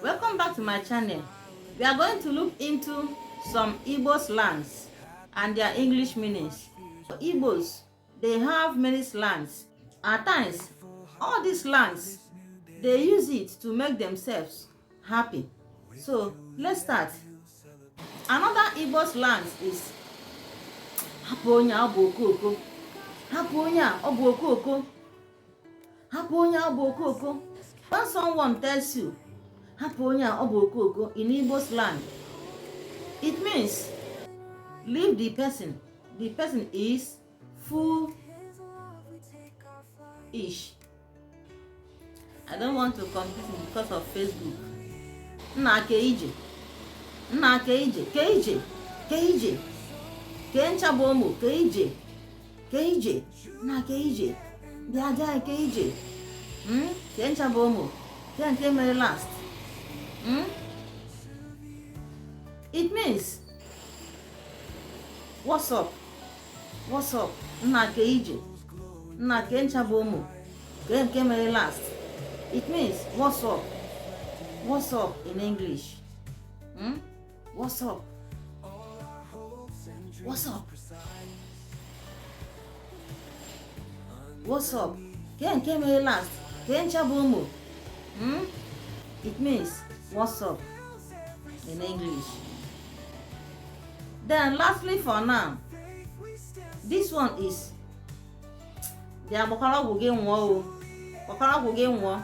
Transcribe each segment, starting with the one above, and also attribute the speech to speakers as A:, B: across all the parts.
A: Welcome back to my channel. We are going to look into some Igbo slangs and their English meanings. Igbos, they have many slangs. At times, all these slangs, they use it to make themselves happy. So let's start. Another Igbo slang is hapụ onye ọ bụ okoko. Hapụ onye ọ bụ okoko. Hapụ onye ọ bụ okoko. When someone tells you hapụ onye ọ bụ okoko in Igbo slang, it means leave the person. The person is foolish. I don't want to compete because of Facebook. Nna keije. Nna keije. Keije. Keije. Kencha bomo. Keije. Keije. Nna keije. Biaja keije. Kencha bomo. Ken came last. It means what's up? What's up? Nna keije. Nna kencha bomo. Ken came last. It means what's up? What's up in English? What's up? What's up? What's up? Ken came here last. Ken chabomo. It means what's up in English. Then lastly for now, this one is the abokara woge nwo. Bakara woge nwo.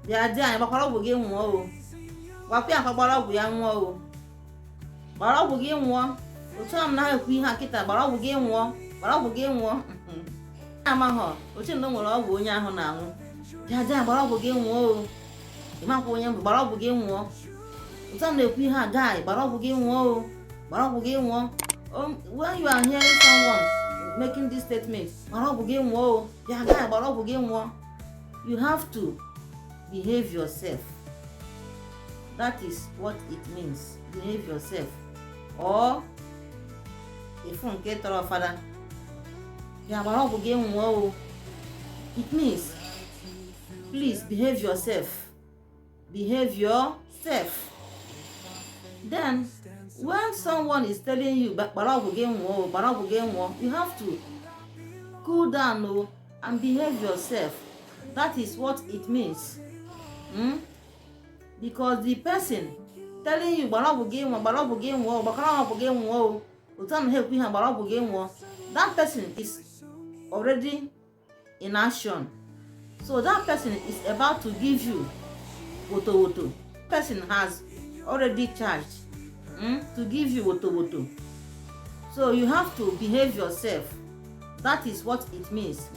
A: Bịa dị anyị gbakwara ọgwụ gị nwụọ o. Gwakwa ya gbara ọgwụ ya nwụọ o. Gbara ọgwụ gị nwụọ. Otu a m na-ekwu ihe a kịta gbara ọgwụ gị nwụọ. Gbara ọgwụ gị nwụọ. Amaghọ otu ndo nwere ọgwụ onye ahụ na-anwụ. Bịa dị anyị gbara ọgwụ gị nwụọ o. Ịmakwa onye mbụ gbara ọgwụ gị nwụọ. Otu a m na-ekwu ihe a gaa gbara ọgwụ gị nwụọ o. Gbara ọgwụ gị nwụọ. When you are hearing someone making this statement, gbara ọgwụ gị nwụọ o. Bịa gaa gbara ọgwụ gị nwụọ. You have to behave yourself. That is what it means. Behave yourself. Or if you get to father, it means please behave yourself. Behave yourself. Then when someone is telling you you have to cool down and behave yourself. That is what it means. Because the person telling you that person is already in action. So that person is about to give you woto woto. Person has already charged to give you woto woto. So you have to behave yourself. That is what it means.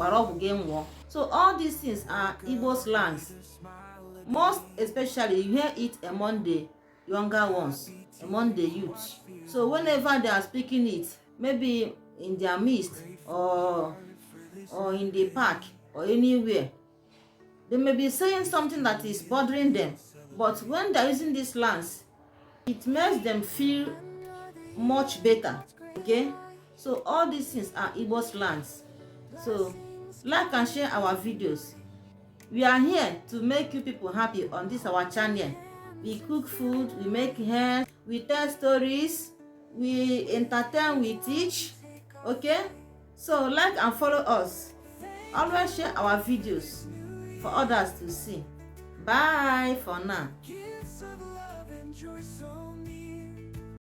A: So all these things are Igbo slangs. Most especially you hear it among the younger ones, among the youth. So whenever they are speaking it, maybe in their midst or in the park or anywhere, they may be saying something that is bothering them. But when they are using these slangs, it makes them feel much better. Okay? So all these things are Igbo slangs. So like and share our videos. We are here to make you people happy on this our channel. We cook food, we make hair, we tell stories, we entertain, we teach. Okay? So like and follow us. Always share our videos for others to see. Bye for now.